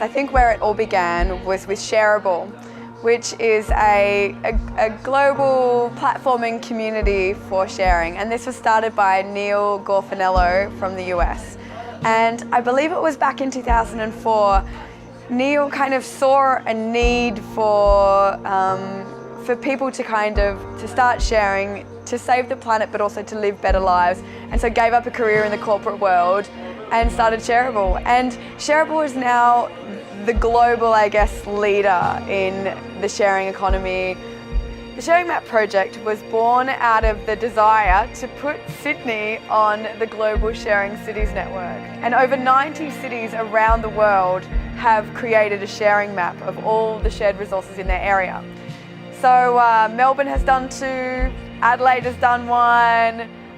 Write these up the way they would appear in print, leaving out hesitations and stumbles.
I think where it all began was with Shareable, which is a global platforming community for sharing. And this was started by Neil Gorfinello from the US. And I believe it was back in 2004, Neil kind of saw a need for people to start sharing, to save the planet, but also to live better lives. And so gave up a career in the corporate world and started Shareable. And Shareable is now the global, I guess, leader in the sharing economy. The Sharing Map project was born out of the desire to put Sydney on the global Sharing Cities network. And over 90 cities around the world have created a sharing map of all the shared resources in their area. So Melbourne has done 2, Adelaide has done 1,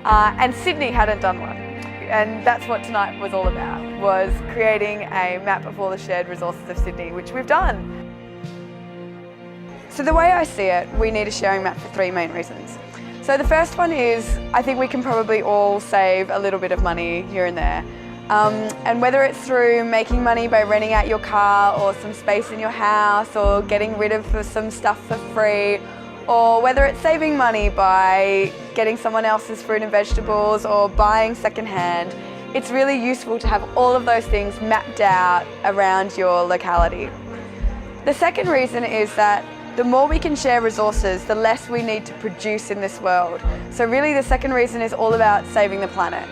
and Sydney hadn't done one. And that's what tonight was all about, was creating a map of all the shared resources of Sydney, which we've done. So the way I see it, we need a sharing map for 3 main reasons. So the first one is, I think we can probably all save a little bit of money here and there. And whether it's through making money by renting out your car or some space in your house, or getting rid of some stuff for free, or whether it's saving money by getting someone else's fruit and vegetables or buying secondhand, it's really useful to have all of those things mapped out around your locality. The second reason is that the more we can share resources, the less we need to produce in this world. So really the second reason is all about saving the planet.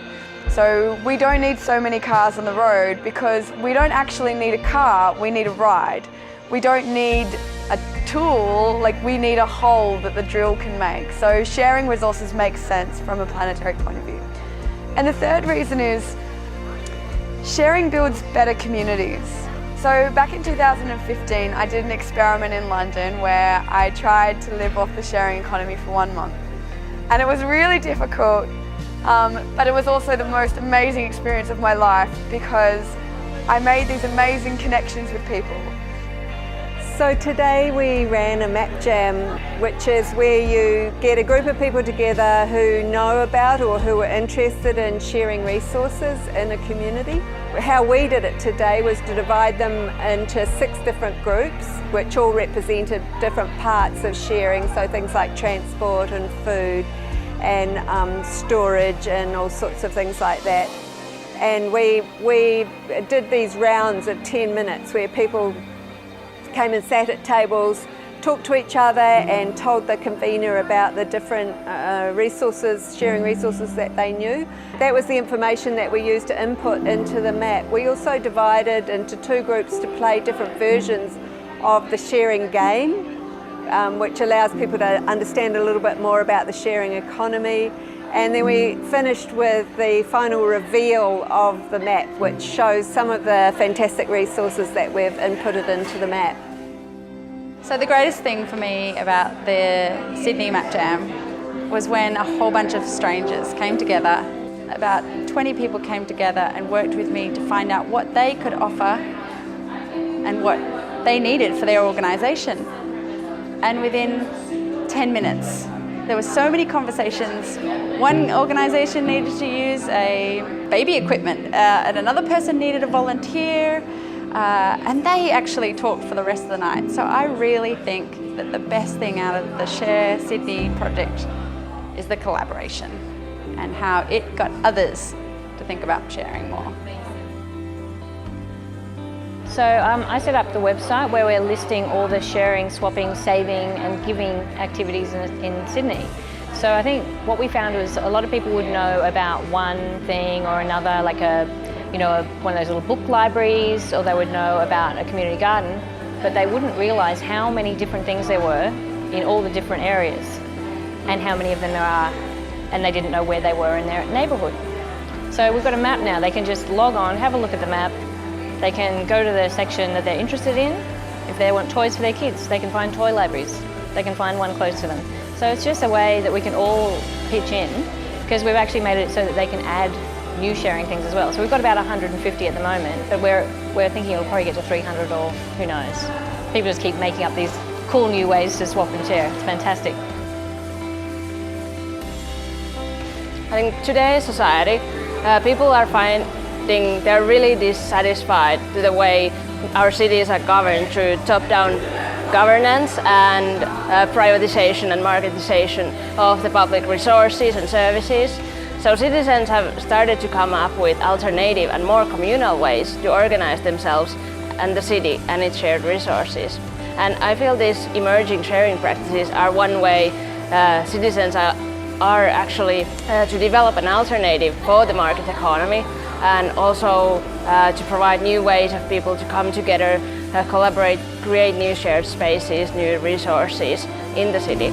So we don't need so many cars on the road because we don't actually need a car, we need a ride. We don't need a tool, like we need a hole that the drill can make. So sharing resources makes sense from a planetary point of view. And the third reason is sharing builds better communities. So back in 2015, I did an experiment in London where I tried to live off the sharing economy for 1 month. And it was really difficult, but it was also the most amazing experience of my life because I made these amazing connections with people. So today we ran a Mapjam, which is where you get a group of people together who know about or who are interested in sharing resources in a community. How we did it today was to divide them into 6 different groups, which all represented different parts of sharing, so things like transport and food and storage and all sorts of things like that. And we did these rounds of 10 minutes where people came and sat at tables, talked to each other and told the convener about the different sharing resources that they knew. That was the information that we used to input into the map. We also divided into 2 groups to play different versions of the sharing game, which allows people to understand a little bit more about the sharing economy. And then we finished with the final reveal of the map, which shows some of the fantastic resources that we've inputted into the map. So the greatest thing for me about the Sydney Mapjam was when a whole bunch of strangers came together. About 20 people came together and worked with me to find out what they could offer and what they needed for their organisation. And within 10 minutes, there were so many conversations. One organisation needed to use a baby equipment, and another person needed a volunteer, and they actually talked for the rest of the night. So I really think that the best thing out of the Share Sydney project is the collaboration and how it got others to think about sharing more. So I set up the website where we're listing all the sharing, swapping, saving and giving activities in Sydney. So I think what we found was a lot of people would know about one thing or another, like one of those little book libraries, or they would know about a community garden, but they wouldn't realise how many different things there were in all the different areas and how many of them there are, and they didn't know where they were in their neighbourhood. So we've got a map now. They can just log on, have a look at the map. They can go to the section that they're interested in. If they want toys for their kids, they can find toy libraries. They can find one close to them. So it's just a way that we can all pitch in, because we've actually made it so that they can add new sharing things as well. So we've got about 150 at the moment, but we're thinking it'll probably get to 300 or who knows. People just keep making up these cool new ways to swap and share. It's fantastic. I think today's society, people are finding they're really dissatisfied with the way our cities are governed through top-down governance and privatization and marketization of the public resources and services. So citizens have started to come up with alternative and more communal ways to organize themselves and the city and its shared resources. And I feel these emerging sharing practices are one way citizens are actually to develop an alternative for the market economy, and also to provide new ways of people to come together, collaborate, create new shared spaces, new resources in the city.